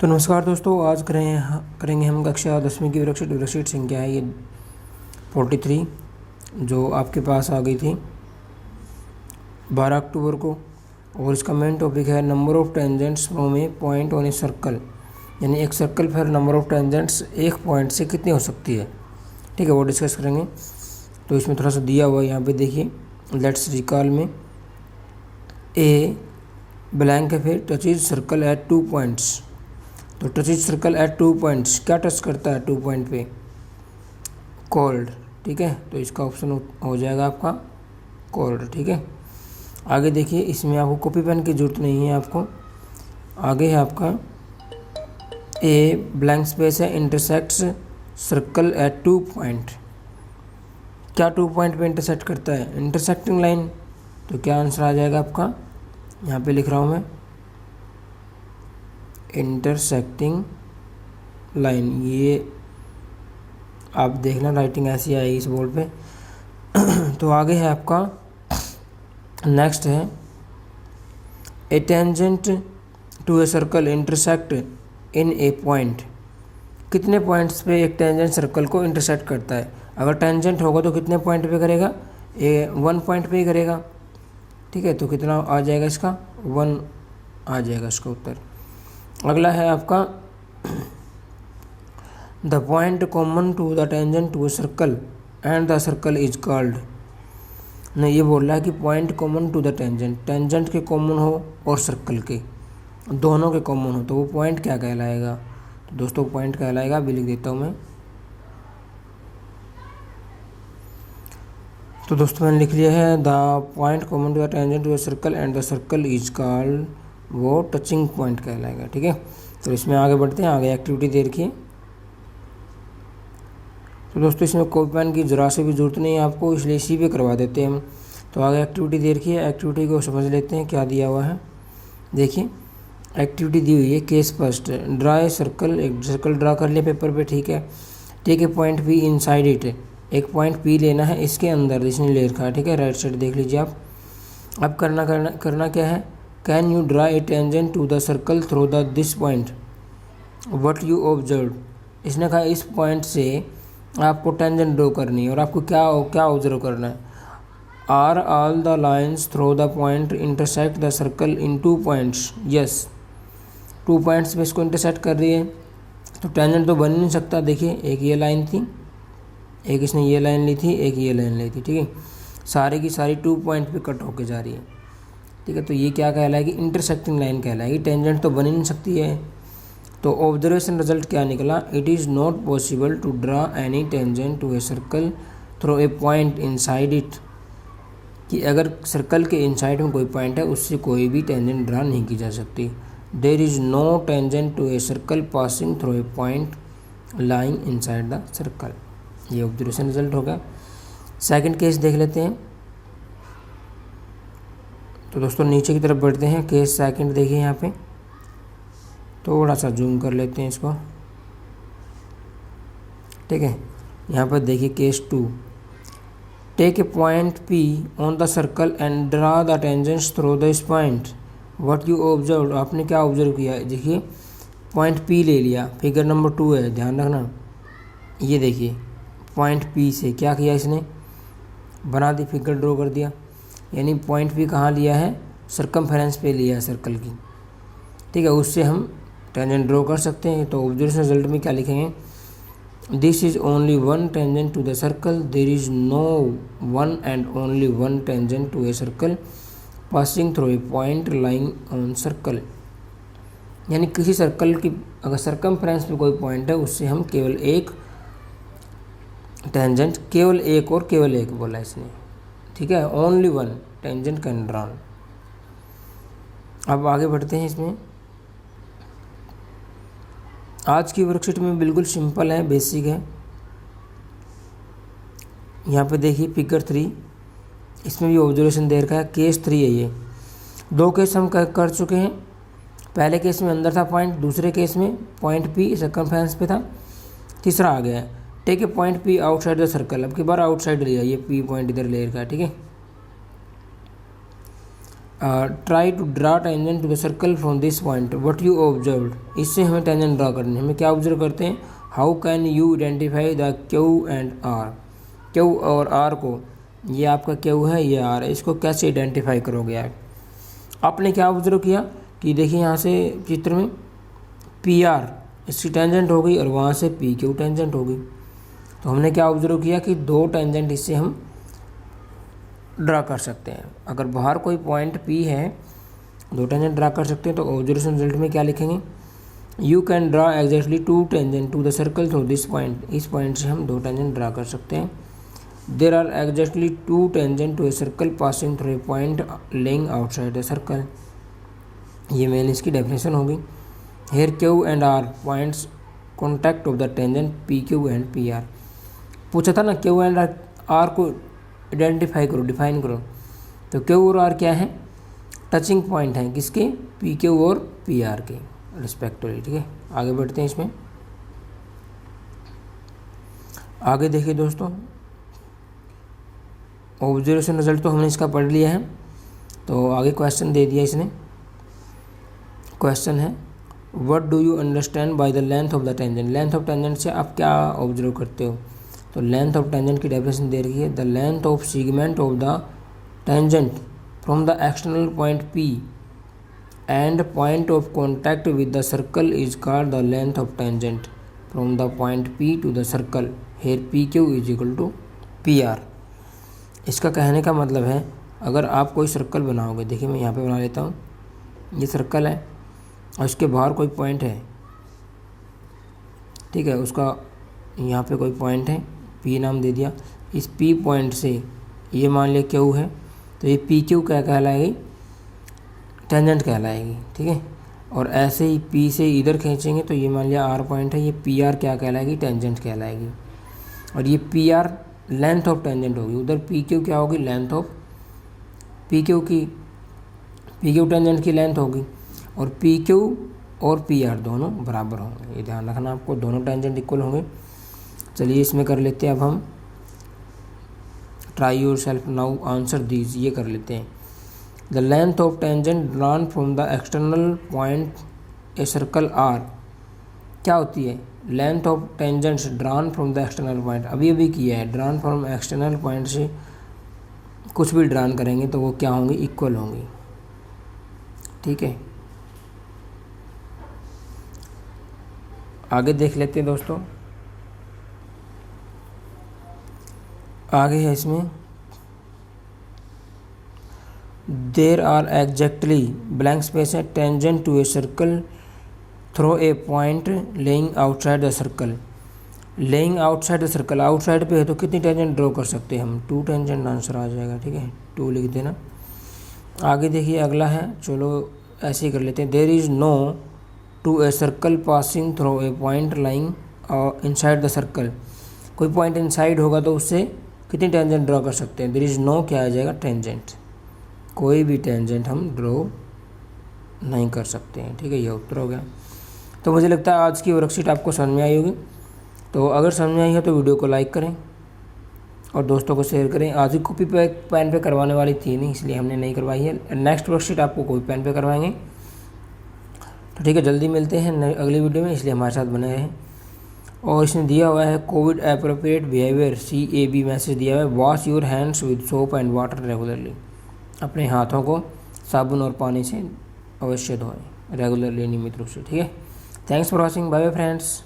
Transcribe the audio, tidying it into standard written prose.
तो नमस्कार दोस्तों, आज करेंगे हम कक्षा 10वीं की वर्कशीट संख्या है ये 43 जो आपके पास आ गई थी 12 अक्टूबर को। और इसका मेन टॉपिक है number of tangents from A point on a circle, यानी एक सर्कल पर नंबर ऑफ टेंजेंट्स एक पॉइंट से कितनी हो सकती है। ठीक है, वो डिस्कस करेंगे। तो इसमें थोड़ा सा दिया हुआ है, यहाँ पे देखिए, लेट्स रिकॉल में ए ब्लैंक है, फिर टचेज सर्कल एट 2 पॉइंट्स। तो टचेज सर्कल एट 2 पॉइंट्स, क्या टच करता है 2 पॉइंट पे? कॉल्ड। ठीक है, तो इसका ऑप्शन हो जाएगा आपका कॉल्ड। ठीक है, आगे देखिए, इसमें आपको कॉपी पेन की जरूरत नहीं है आपको। आगे है आपका ए ब्लैंक स्पेस है, इंटरसेक्ट्स सर्कल एट 2 पॉइंट। क्या 2 पॉइंट पे इंटरसेक्ट करता है? Intersecting line. तो क्या आंसर आ जाएगा आपका? यहाँ पे लिख रहा हूँ मैं, इंटरसेक्टिंग लाइन। ये आप देखना, राइटिंग ऐसी आएगी इस बोर्ड पे। तो आगे है आपका नेक्स्ट है a tangent to a circle intersect in a point. कितने पॉइंट्स पे एक टेंजेंट सर्कल को इंटरसेक्ट करता है? अगर टेंजेंट होगा तो कितने पॉइंट पे करेगा? 1 पॉइंट पे ही करेगा। ठीक है, तो कितना आ जाएगा इसका? 1 आ जाएगा इसका उत्तर। अगला है आपका the point common to the tangent to a circle and the circle is called. नहीं, ये बोल रहा है कि point common to the tangent के कॉमन हो और सर्कल के, दोनों के कॉमन हो, तो वो पॉइंट क्या कहलाएगा? तो दोस्तों पॉइंट कहलाएगा, अभी लिख देता हूँ मैं। तो दोस्तों मैंने लिख लिया है the point common to the tangent to a circle and the circle is called, वो टचिंग पॉइंट कहलाएगा। ठीक है, तो इसमें आगे बढ़ते हैं। आगे एक्टिविटी दे रखी है। तो दोस्तों इसमें कॉपी पेन की जरा से भी जरूरत नहीं है आपको, इसलिए इसी पे करवा देते हैं हम। तो आगे एक्टिविटी दे रखी है, एक्टिविटी को समझ लेते हैं क्या दिया हुआ है। देखिए, एक्टिविटी दी हुई है case first, draw a circle. एक सर्कल ड्रा कर लिया पेपर पे। ठीक है, take a point P inside it. एक पॉइंट पी लेना है इसके अंदर, इसने ले रखा है। ठीक है, राइट साइड देख लीजिए आप। अब करना क्या है? Can you draw a tangent to the circle through the this point what you observe. इसने कहा इस पॉइंट से आपको टेंजेंट ड्रॉ करनी है और आपको क्या ऑब्जर्व करना है। Are all the lines through the point intersect the circle in 2 points. Yes, 2 points पे इसको इंटरसेक्ट कर रही है, तो टेंजेंट तो बन ही नहीं सकता। देखिए, एक ये लाइन थी, एक इसने ये लाइन ली थी, एक ये लाइन ली थी। ठीक है, सारी की सारी 2 पॉइंट पे कट होके जा रही है। ठीक है, तो ये क्या कहलाएगी? इंटरसेक्टिंग लाइन कहलाएगी। टेंजेंट तो बन ही नहीं सकती है। तो ऑब्जर्वेशन रिजल्ट क्या निकला? It is not possible to draw any tangent to a circle through a point inside it. कि अगर सर्कल के इनसाइड में कोई पॉइंट है, उससे कोई भी टेंजेंट ड्रा नहीं की जा सकती। There is no tangent to a circle passing through a point lying inside the circle. ये ऑब्जर्वेशन रिजल्ट होगा। सेकंड केस देख लेते हैं। तो दोस्तों नीचे की तरफ बढ़ते हैं। केस सेकंड देखिए, यहाँ पे थोड़ा सा जूम कर लेते हैं इसको। ठीक है, यहाँ पर देखिए case 2, take a point P on the circle and draw the tangents through this point what you observe. आपने क्या ऑब्जर्व किया? देखिए, पॉइंट पी ले लिया, फिगर नंबर 2 है, ध्यान रखना। ये देखिए, पॉइंट पी से क्या किया इसने? बना दी, फिगर ड्रॉ कर दिया। यानी पॉइंट पी कहाँ लिया है? सर्कमफेरेंस पे लिया है सर्कल की। ठीक है, उससे हम टेंजेंट ड्रॉ कर सकते हैं। तो ऑब्जर्वेशन रिजल्ट में क्या लिखेंगे? This is only 1 tangent to the circle, there is no 1 and only 1 tangent to a circle passing through a point lying on circle. यानी किसी सर्कल की अगर सर्कमफेरेंस पे कोई पॉइंट है, उससे हम केवल एक टेंजेंट, केवल एक और केवल एक बोला इसने। ठीक है, ओनली 1 टेंजेंट कैन ड्रॉन। अब आगे बढ़ते हैं। इसमें आज की वर्कशीट में बिल्कुल सिंपल है, बेसिक है। यहाँ पे देखिए फिगर 3, इसमें भी ऑब्जर्वेशन दे रखा है। केस 3 है ये। 2 केस हम कर चुके हैं। पहले केस में अंदर था पॉइंट, दूसरे केस में पॉइंट पी सर्कमफेरेंस पे था, तीसरा आ गया है take a point P outside the circle. अब की बार आउटसाइड लिया, ये पी पॉइंट इधर ले रखा है। ठीक है, try to draw tangent to the circle from this point what you observed. इससे हमें टेंजेंट ड्रा करनी है। हमें क्या ऑब्जर्व करते हैं, how can you identify the Q and R. Q और आर को, ये आपका क्यू है, ये आर है, इसको कैसे आइडेंटिफाई करोगे आप। आपने क्या ऑब्जर्व किया कि देखिए यहाँ से चित्र में पी आर इसकी टेंजेंट हो गई और वहाँ से पी क्यू टेंजेंट हो गई। तो हमने क्या ऑब्जर्व किया कि दो टेंजेंट इससे हम ड्रा कर सकते हैं। अगर बाहर कोई पॉइंट पी है, दो टेंजेंट ड्रा कर सकते हैं। तो ऑब्जर्वेशन रिजल्ट में क्या लिखेंगे, you can draw exactly two tangent to the circle through this point. इस पॉइंट से हम दो टेंजेंट ड्रा कर सकते हैं। There are exactly two tangent to a circle passing through a point lying outside the circle. ये मेन इसकी डेफिनेशन होगी। Here Q and R points contact of the tangent P Q and P R. पूछा था ना, Q and R को identify करो, define करो। तो क्यू और आर क्या है, टचिंग पॉइंट हैं किसके, पी क्यू और पी आर के रिस्पेक्टिवली। ठीक है, आगे बढ़ते हैं इसमें। आगे देखिए दोस्तों, ऑब्जर्वेशन रिजल्ट तो हमने इसका पढ़ लिया है। तो आगे क्वेश्चन दे दिया इसने। क्वेश्चन है what do you understand by the length of the tangent. Length of tangent से आप क्या ऑब्जर्व करते हो। तो लेंथ ऑफ टेंजेंट की डेफिनेशन दे रही है, the length of segment of the tangent from the external point P and point of contact with the circle is called the length of tangent from the point P to the circle. Here P Q is equal to P R. इसका कहने का मतलब है, अगर आप कोई circle बनाओगे, देखिए मैं यहाँ पे बना लेता हूँ, ये सर्कल है और इसके बाहर कोई पॉइंट है, ठीक है, उसका यहाँ पे कोई पॉइंट है, पी नाम दे दिया। इस पी पॉइंट से ये मान लिया क्यू है, तो ये पी क्यू क्या कहलाएगी, टेंजेंट कहलाएगी। ठीक है, और ऐसे ही पी से इधर खींचेंगे तो ये मान लिया आर पॉइंट है, ये पी आर क्या कहलाएगी, टेंजेंट कहलाएगी। और ये P R length of tangent होगी, उधर पी क्यू क्या होगी, लेंथ ऑफ पी क्यू की, पी क्यू टेंजेंट की लेंथ होगी। और पी क्यू और पी आर दोनों बराबर होंगे, ये ध्यान रखना आपको, दोनों टेंजेंट इक्वल होंगे। चलिए इसमें कर लेते हैं अब हम, try yourself now answer these, ये कर लेते हैं। The length of tangent drawn from the external point a circle are क्या होती है, length of tangents drawn from the external point. अभी अभी किया है, ड्रॉन फ्रॉम एक्सटर्नल पॉइंट से कुछ भी ड्रॉन करेंगे तो वो क्या होंगी, इक्वल होंगी। ठीक है, आगे देख लेते हैं दोस्तों। आगे है इसमें, there are exactly blank space है, tangent to a circle through a point lying outside the circle. Lying outside the circle, outside पे है तो कितनी टेंजेंट ड्रॉ कर सकते हैं हम, टू टेंजेंट आंसर आ जाएगा। ठीक है, टू लिख देना। आगे देखिए अगला है, चलो ऐसे ही कर लेते हैं। There is no to a circle passing through a point lying inside the circle. कोई पॉइंट इनसाइड होगा तो उससे कितनी टेंजेंट ड्रॉ कर सकते हैं, देर इज़ नो क्या आ जाएगा, टेंजेंट। कोई भी टेंजेंट हम ड्रॉ नहीं कर सकते हैं। ठीक है, ये उत्तर हो गया। तो मुझे लगता है आज की वर्कशीट आपको समझ में आई होगी। तो अगर समझ में आई है तो वीडियो को लाइक करें और दोस्तों को शेयर करें। आज ही कॉपी पे पेन पे करवाने वाली थी नहीं, इसलिए हमने नहीं करवाई है। नेक्स्ट वर्कशीट आपको कॉपी पेन पे करवाएंगे। तो ठीक है, जल्दी मिलते हैं अगली वीडियो में, इसलिए हमारे साथ बने रहें। और इसने दिया हुआ है Covid appropriate behaviour CAB message दिया हुआ है, wash your hands with soap and water regularly. अपने हाथों को साबुन और पानी से अवश्य धोएं रेगुलरली, नियमित रूप से। ठीक है, thanks for watching, bye bye friends.